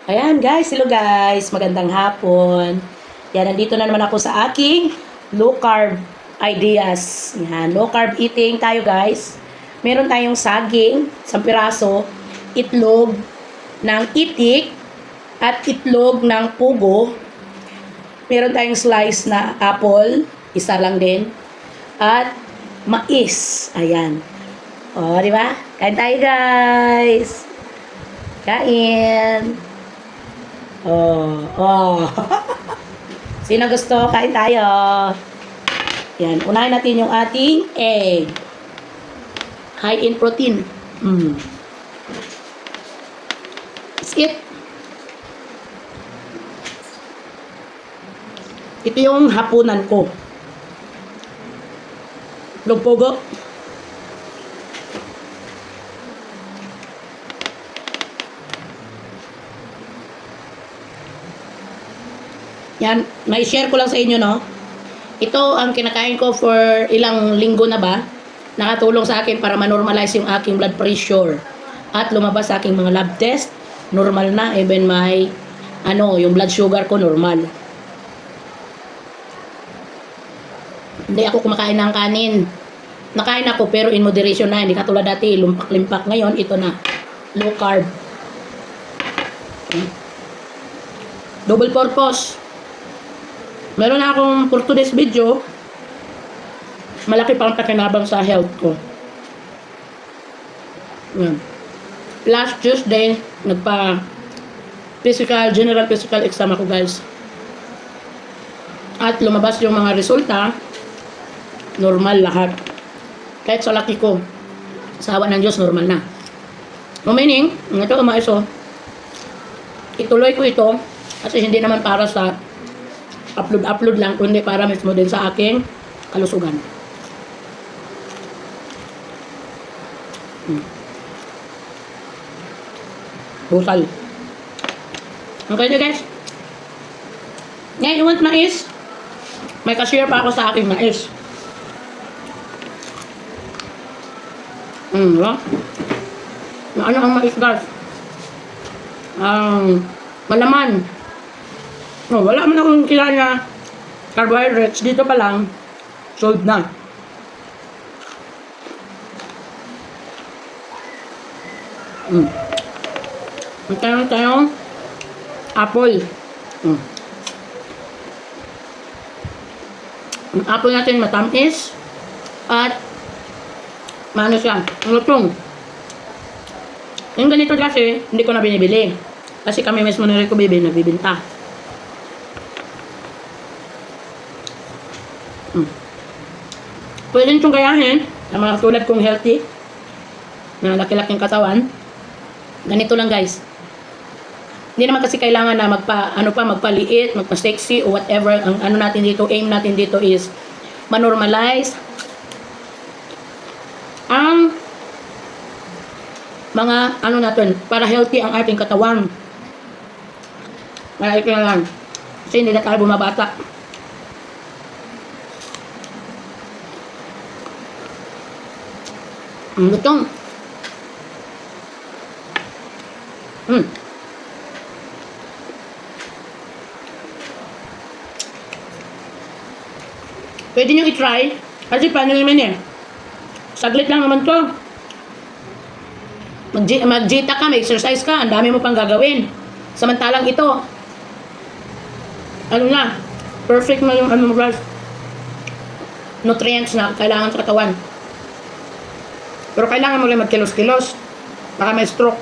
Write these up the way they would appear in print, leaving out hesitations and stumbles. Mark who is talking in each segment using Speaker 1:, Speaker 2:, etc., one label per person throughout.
Speaker 1: Ayan guys, hello guys, magandang hapon. Yan, nandito na naman ako sa aking low carb ideas. Yan, low carb eating tayo guys. Meron tayong saging, 1 piraso, itlog ng itik, at itlog ng pugo. Meron tayong slice na apple, isa lang din. At mais, ayan. O, di ba? Kain tayo guys. Kain. Oh, oh. Sino gusto? Kain tayo. Yan, unahin natin yung ating egg. High in protein. That's it. Ito yung hapunan ko. Lugpogo. Yan, may share ko lang sa inyo, no? Ito ang kinakain ko for ilang linggo na ba. Nakatulong sa akin para ma-normalize yung aking blood pressure. At lumabas sa aking mga lab test. Normal na, even my, yung blood sugar ko normal. Hindi ako kumakain ng kanin. Nakain ako pero in moderation na. Hindi katulad dati, lumpak-limpak. Ngayon, ito na. Low carb. Double purpose. Meron na akong for today's video, malaki pang pakinabang sa health ko. Yan. Last Tuesday, general physical exam ako guys. At lumabas yung mga resulta, normal lahat. Kahit sa laki ko, sa awa ng Diyos, normal na. Meaning, ito umaiso, ituloy ko ito, kasi hindi naman para sa upload lang, kundi para mismo din sa aking kalusugan. Busal. Okay na guys. Ngayon, you want mais? May cashier pa ako sa aking mais. Diba? Na ano ang mais guys? Malaman. Oh, wala man akong kilala na carbohydrates. Dito pa lang, sold na. Magkaroon tayong apple. Ang apple natin matamis at maano siya, lutong. Yung ganito kasi, hindi ko na binibili. Kasi kami mismo na rin ko nagbibinta. Pwede nyo itong gayahin sa mga tulad kong healthy na laki-laking katawan. Ganito lang guys. Hindi naman kasi kailangan na magpaliit, magpa-sexy o whatever. Ang natin dito, aim natin dito is ma-normalize ang mga natin para healthy ang ating katawan. Malaki na lang. Kasi hindi na tayo bumabata. Ang lutong. Pwede nyo i-try. Kasi paano naman eh. Saglit lang naman to. Mag-jita ka, mag-exercise ka. Ang dami mo pang gagawin. Samantalang ito. Perfect na yung nutrients na kailangan sa katawan. Pero kailangan mo rin magkilos-kilos. Baka may stroke.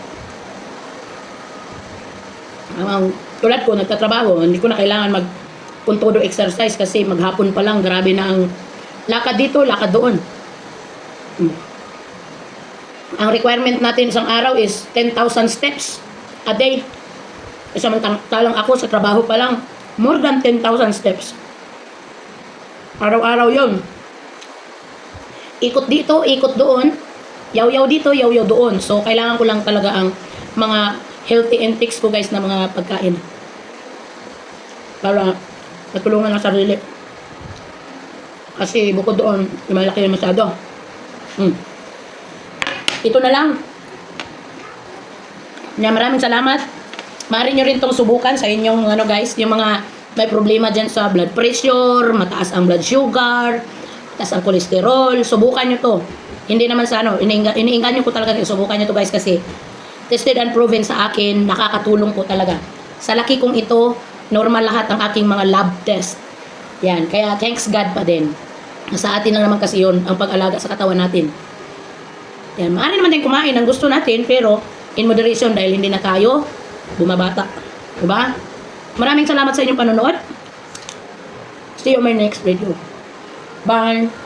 Speaker 1: Tulad ko, nagtatrabaho. Hindi ko na kailangan magpuntodo exercise kasi maghapon pa lang. Grabe na ang lakad dito, lakad doon. Ang requirement natin isang araw is 10,000 steps a day. Samantalang ako sa trabaho pa lang, more than 10,000 steps. Araw-araw yun. Ikot dito, ikot doon. Yaw-yaw dito, yaw-yaw doon. So, kailangan ko lang talaga ang mga healthy intakes ko guys na mga pagkain. Para matulungan ang sarili. Kasi bukod doon, malaki na masyado. Ito na lang. Maraming salamat. Maaari nyo rin tong subukan sa inyong ano guys, yung mga may problema dyan sa blood pressure, mataas ang blood sugar, mataas ang cholesterol. Subukan nyo to. Hindi naman sa ano, iniingan nyo ko talaga, subukan nyo to guys kasi tested and proven sa akin, nakakatulong po talaga. Sa laki kong ito, normal lahat ang aking mga lab test. Yan, kaya thanks God pa din. Sa atin lang naman kasi yun, ang pag-alaga sa katawan natin. Yan, maaari naman din kumain ang gusto natin, pero in moderation dahil hindi na tayo bumabata. Diba? Maraming salamat sa inyong panonood. See you on my next video. Bye!